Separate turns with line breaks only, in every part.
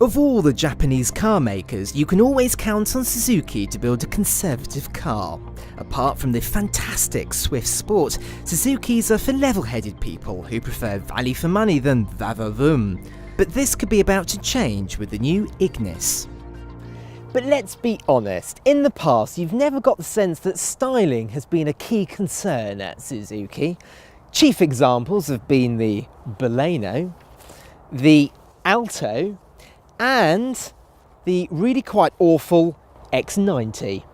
Of all the Japanese car makers, you can always count on Suzuki to build a conservative car. Apart from the fantastic Swift Sport, Suzukis are for level-headed people who prefer value for money than va-va-voom. But this could be about to change with the new Ignis.
But let's be honest, in the past you've never got the sense that styling has been a key concern at Suzuki. Chief examples have been the Baleno, the Alto, and the really quite awful X90.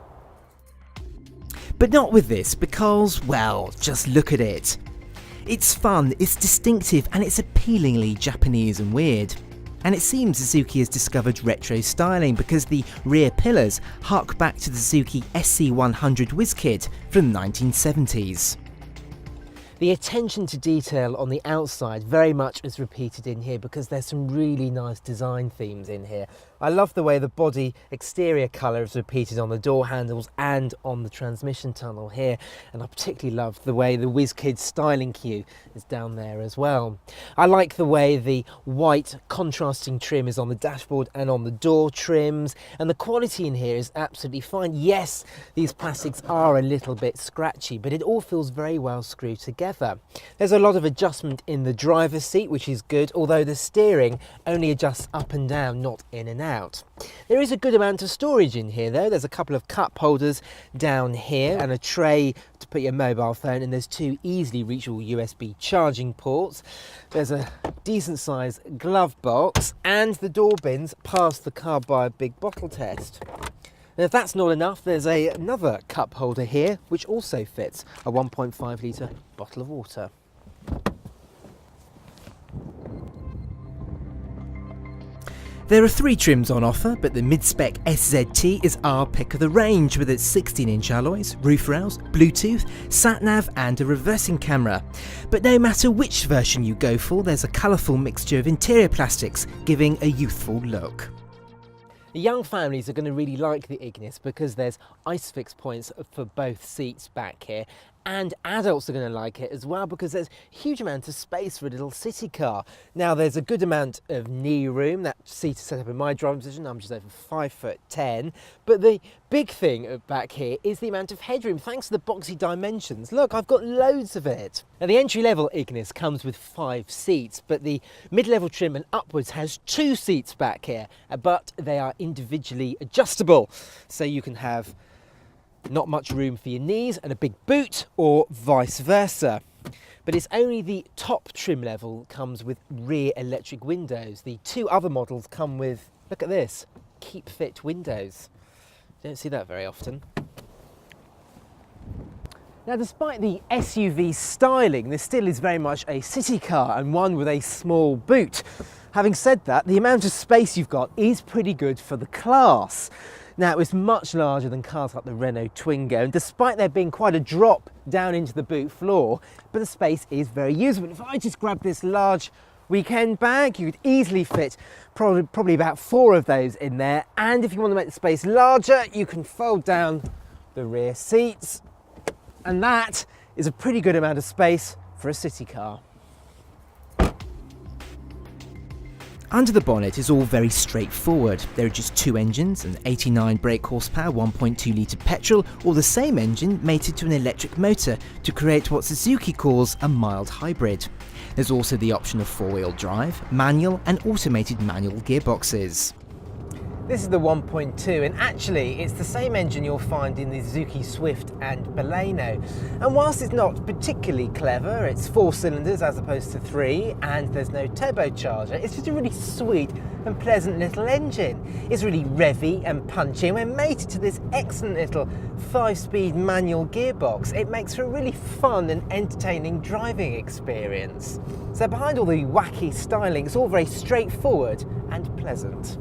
But not with this, because, well, just look at it. It's fun, it's distinctive, and it's appealingly Japanese and weird. And it seems Suzuki has discovered retro styling because the rear pillars hark back to the Suzuki SC100 WizKid from the 1970s.
The attention to detail on the outside very much is repeated in here because there's some really nice design themes in here. I love the way the body exterior colour is repeated on the door handles and on the transmission tunnel here, and I particularly love the way the WizKid styling cue is down there as well. I like the way the white contrasting trim is on the dashboard and on the door trims, and the quality in here is absolutely fine. Yes, these plastics are a little bit scratchy, but it all feels very well screwed together. There's a lot of adjustment in the driver's seat, which is good, although the steering only adjusts up and down, not in and out. There is a good amount of storage in here though. There's a couple of cup holders down here and a tray to put your mobile phone, and there's two easily reachable USB charging ports. There's a decent sized glove box, and the door bins pass the car by a big bottle test. Now if that's not enough, there's another cup holder here which also fits a 1.5 litre bottle of water.
There are 3 trims on offer, but the mid-spec SZT is our pick of the range with its 16-inch alloys, roof rails, Bluetooth, sat-nav and a reversing camera. But no matter which version you go for, there's a colourful mixture of interior plastics giving a youthful look.
The young families are going to really like the Ignis because there's ISOFIX points for both seats back here, and adults are going to like it as well because there's a huge amount of space for a little city car. Now there's a good amount of knee room. That seat is set up in my driving position. I'm just over 5'10", but the big thing back here is the amount of headroom thanks to the boxy dimensions. Look, I've got loads of it. Now the entry-level Ignis comes with 5 seats, but the mid-level trim and upwards has 2 seats back here, but they are individually adjustable, so you can have not much room for your knees and a big boot, or vice versa. But it's only the top trim level comes with rear electric windows. The 2 other models come with, look at this, keep fit windows. You don't see that very often. Now despite the SUV styling, this still is very much a city car and one with a small boot. Having said that, the amount of space you've got is pretty good for the class. Now it's much larger than cars like the Renault Twingo, and despite there being quite a drop down into the boot floor, but the space is very usable. If I just grab this large weekend bag, you could easily fit probably about 4 of those in there, and if you want to make the space larger, you can fold down the rear seats, and that is a pretty good amount of space for a city car.
Under the bonnet is all very straightforward. There are just 2 engines, an 89 brake horsepower 1.2 litre petrol, or the same engine mated to an electric motor to create what Suzuki calls a mild hybrid. There's also the option of 4-wheel drive, manual and automated manual gearboxes.
This is the 1.2, and actually it's the same engine you'll find in the Suzuki Swift and Baleno. And whilst it's not particularly clever, it's 4 cylinders as opposed to 3, and there's no turbocharger, it's just a really sweet and pleasant little engine. It's really revvy and punchy, and when mated to this excellent little 5-speed manual gearbox, it makes for a really fun and entertaining driving experience. So behind all the wacky styling, it's all very straightforward and pleasant.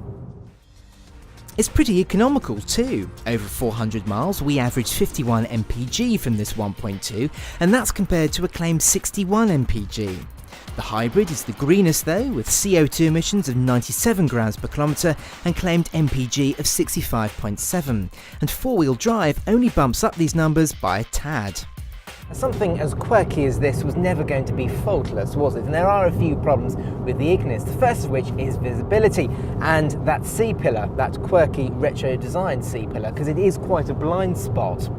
It's pretty economical too. Over 400 miles, we averaged 51 mpg from this 1.2, and that's compared to a claimed 61 mpg. The hybrid is the greenest though, with CO2 emissions of 97 grams per kilometre and claimed mpg of 65.7, and 4-wheel drive only bumps up these numbers by a tad.
Something as quirky as this was never going to be faultless, was it? And there are a few problems with the Ignis, the first of which is visibility and that C-pillar, that quirky retro design C-pillar, because it is quite a blind spot.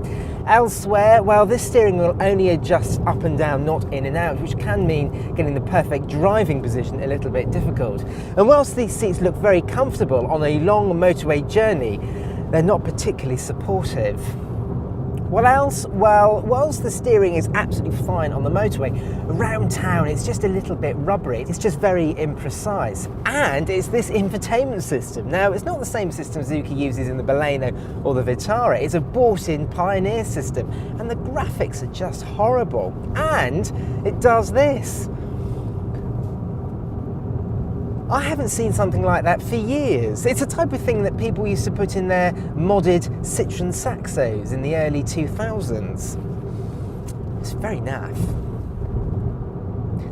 Elsewhere, well, this steering wheel only adjusts up and down, not in and out, which can mean getting the perfect driving position a little bit difficult. And whilst these seats look very comfortable on a long motorway journey, they're not particularly supportive. What else? Well, whilst the steering is absolutely fine on the motorway, around town it's just a little bit rubbery, it's just very imprecise. And it's this infotainment system. Now, it's not the same system Suzuki uses in the Baleno or the Vitara, it's a bought-in Pioneer system, and the graphics are just horrible. And it does this. I haven't seen something like that for years. It's a type of thing that people used to put in their modded Citroen Saxos in the early 2000s. It's very naff.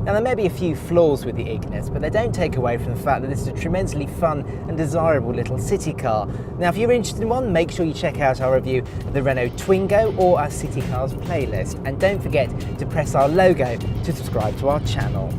Now, there may be a few flaws with the Ignis, but they don't take away from the fact that this is a tremendously fun and desirable little city car. Now, if you're interested in one, make sure you check out our review of the Renault Twingo or our City Cars playlist. And don't forget to press our logo to subscribe to our channel.